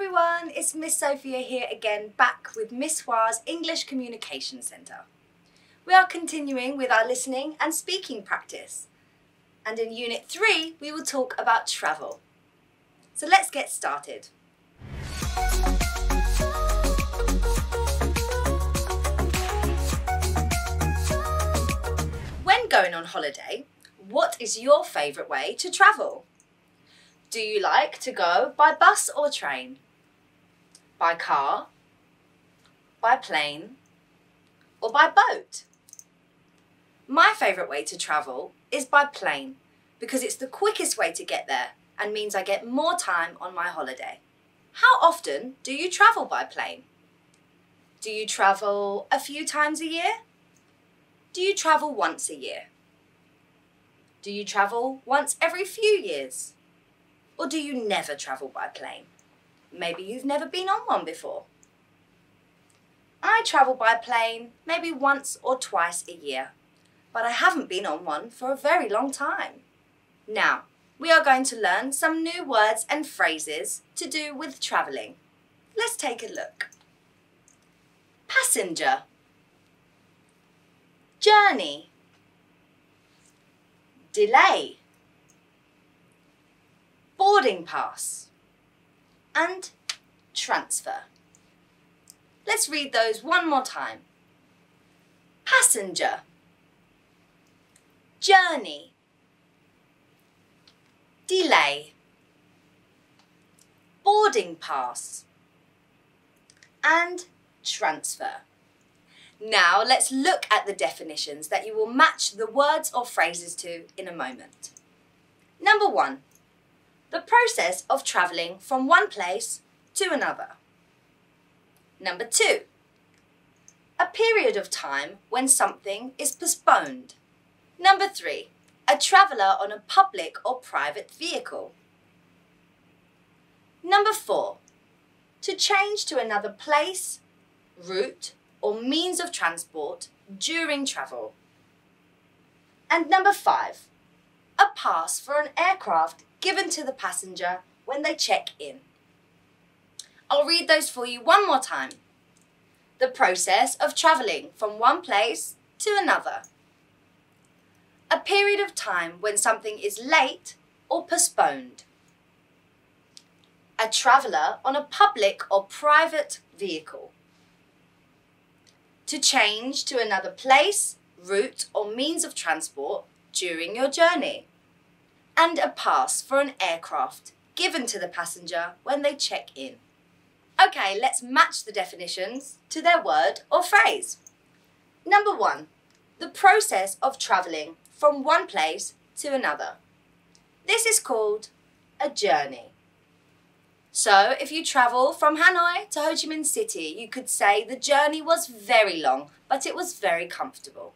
everyone, it's Miss Sophia here again, back with Miss Hwa's English Communication Centre. We are continuing with our listening and speaking practice. And in Unit 3, we will talk about travel. So let's get started. When going on holiday, what is your favourite way to travel? Do you like to go by bus or train? By car? By plane? Or by boat? My favourite way to travel is by plane because it's the quickest way to get there and means I get more time on my holiday. How often do you travel by plane? Do you travel a few times a year? Do you travel once a year? Do you travel once every few years? Or do you never travel by plane? Maybe you've never been on one before. I travel by plane maybe once or twice a year, but I haven't been on one for a very long time. Now, we are going to learn some new words and phrases to do with travelling. Let's take a look. Passenger, journey, delay, boarding pass, and transfer. Let's read those one more time. Passenger, journey, delay, boarding pass, and transfer. Now let's look at the definitions that you will match the words or phrases to in a moment. Number 1. The process of travelling from one place to another. Number 2. A period of time when something is postponed. Number 3. A traveller on a public or private vehicle. Number 4. To change to another place, route, or means of transport during travel. And number 5. A pass for an aircraft given to the passenger when they check in. I'll read those for you one more time. The process of travelling from one place to another. A period of time when something is late or postponed. A traveller on a public or private vehicle. To change to another place, route or means of transport during your journey. And a pass for an aircraft given to the passenger when they check in. Okay, let's match the definitions to their word or phrase. Number 1. The process of travelling from one place to another. This is called a journey. So, if you travel from Hanoi to Ho Chi Minh City, you could say the journey was very long, but it was very comfortable.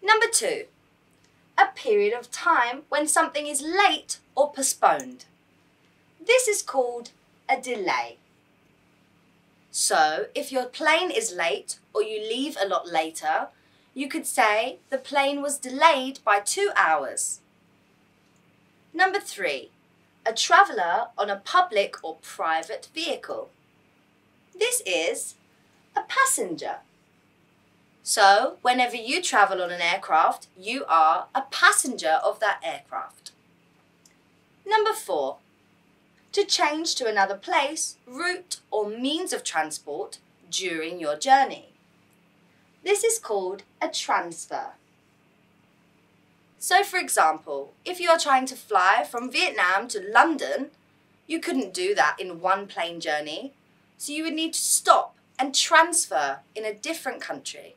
Number 2. A period of time when something is late or postponed. This is called a delay. So, if your plane is late or you leave a lot later, you could say the plane was delayed by 2 hours. Number 3. A traveller on a public or private vehicle. This is a passenger. So, whenever you travel on an aircraft, you are a passenger of that aircraft. Number 4. To change to another place, route or means of transport during your journey. This is called a transfer. So, for example, if you are trying to fly from Vietnam to London, you couldn't do that in one plane journey, so you would need to stop and transfer in a different country.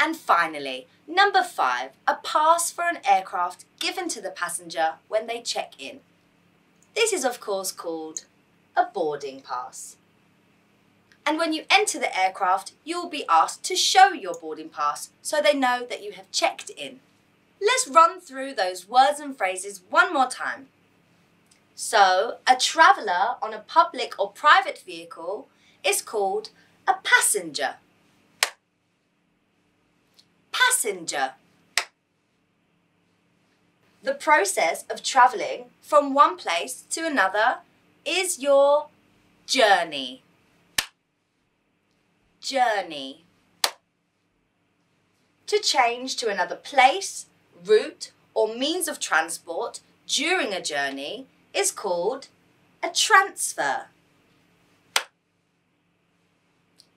And finally, number 5, a pass for an aircraft given to the passenger when they check in. This is of course called a boarding pass. And when you enter the aircraft, you will be asked to show your boarding pass so they know that you have checked in. Let's run through those words and phrases one more time. So, a traveller on a public or private vehicle is called a passenger. Passenger. The process of travelling from one place to another is your journey. Journey. To change to another place, route, or means of transport during a journey is called a transfer.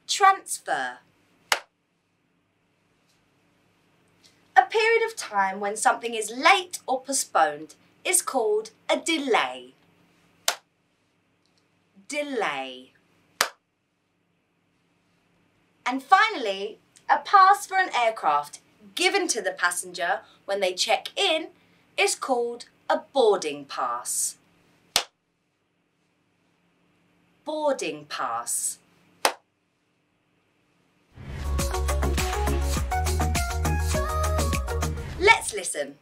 Transfer. A period of time when something is late or postponed is called a delay. Delay. And finally, a pass for an aircraft given to the passenger when they check in is called a boarding pass. Boarding pass. Let's listen.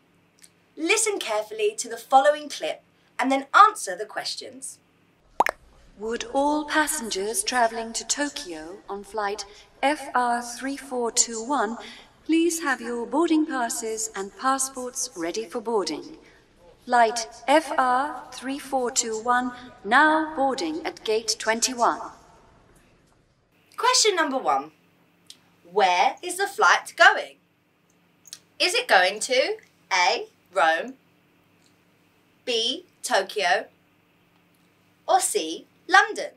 Listen carefully to the following clip and then answer the questions. Would all passengers travelling to Tokyo on flight FR3421 please have your boarding passes and passports ready for boarding? Flight FR3421 now boarding at gate 21. Question number 1. Where is the flight going? Is it going to A. Rome, B. Tokyo, or C. London?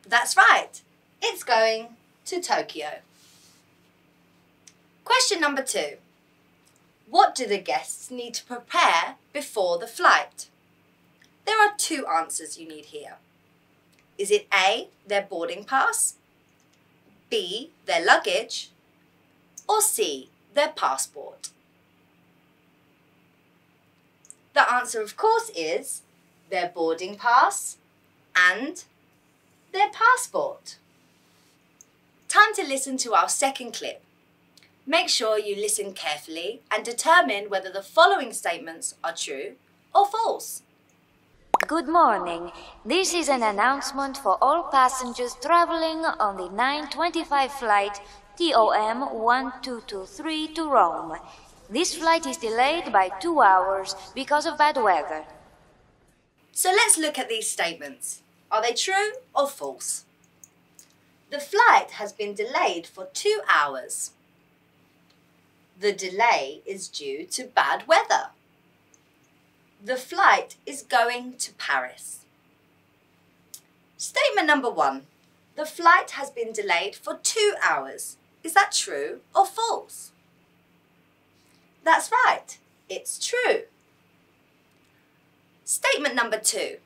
That's right. It's going to Tokyo. Question number 2. What do the guests need to prepare before the flight? There are 2 answers you need here. Is it A, their boarding pass, B, their luggage, or C, their passport? The answer, of course, is their boarding pass and their passport. Time to listen to our second clip. Make sure you listen carefully and determine whether the following statements are true or false. Good morning. This is an announcement for all passengers traveling on the 9:25 flight TOM 1223 to Rome. This flight is delayed by 2 hours because of bad weather. So let's look at these statements. Are they true or false? The flight has been delayed for 2 hours. The delay is due to bad weather. The flight is going to Paris. Statement number 1. The flight has been delayed for 2 hours. Is that true or false? That's right. It's true. Statement number 2.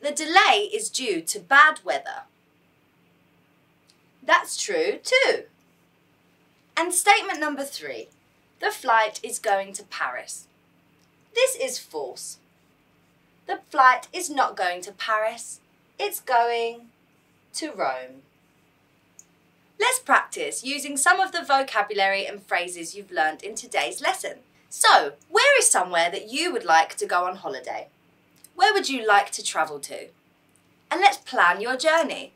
The delay is due to bad weather. That's true too. And statement number 3. The flight is going to Paris. This is false. The flight is not going to Paris. It's going to Rome. Let's practice using some of the vocabulary and phrases you've learnt in today's lesson. So, where is somewhere that you would like to go on holiday? Where would you like to travel to? And let's plan your journey.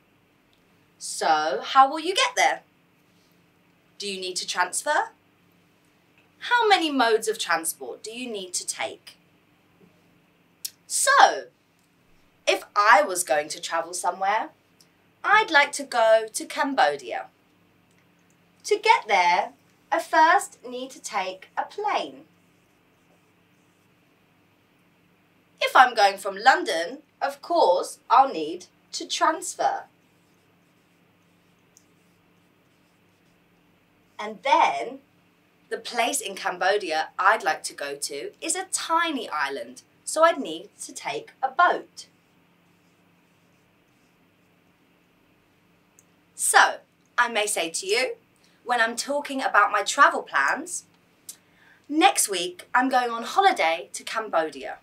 So, how will you get there? Do you need to transfer? How many modes of transport do you need to take? So, if I was going to travel somewhere, I'd like to go to Cambodia. To get there, I first need to take a plane. If I'm going from London, of course, I'll need to transfer. And then, the place in Cambodia I'd like to go to is a tiny island, so I'd need to take a boat. So, I may say to you, when I'm talking about my travel plans, next week I'm going on holiday to Cambodia.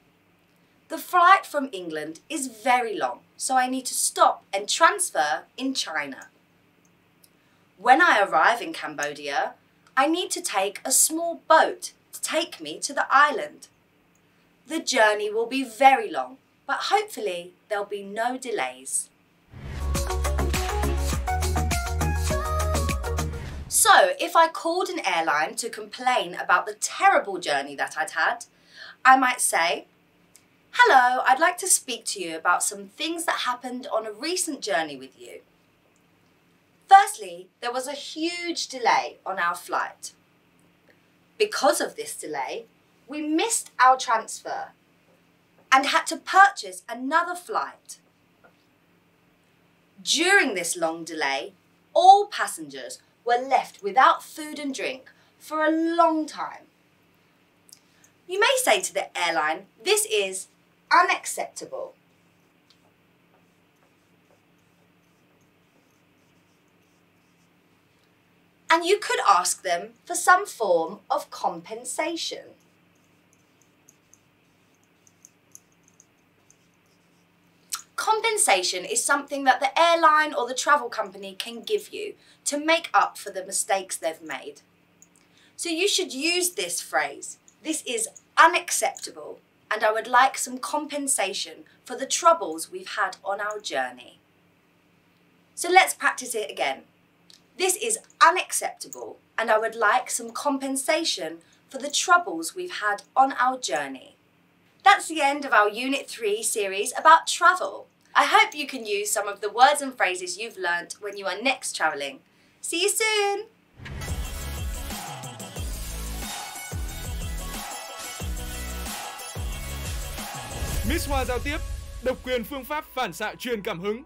The flight from England is very long, so I need to stop and transfer in China. When I arrive in Cambodia, I need to take a small boat to take me to the island. The journey will be very long, but hopefully there'll be no delays. So, if I called an airline to complain about the terrible journey that I'd had, I might say, Hello, I'd like to speak to you about some things that happened on a recent journey with you. Firstly, there was a huge delay on our flight. Because of this delay, we missed our transfer and had to purchase another flight. During this long delay, all passengers were left without food and drink for a long time. You may say to the airline, this is unacceptable. And you could ask them for some form of compensation. Compensation is something that the airline or the travel company can give you to make up for the mistakes they've made. So you should use this phrase, this is unacceptable, and I would like some compensation for the troubles we've had on our journey. So let's practice it again. This is unacceptable, and I would like some compensation for the troubles we've had on our journey. That's the end of our Unit 3 series about travel. I hope you can use some of the words and phrases you've learnt when you are next travelling. See you soon! Miss Hoa giao tiếp, độc quyền phương pháp phản xạ truyền cảm hứng.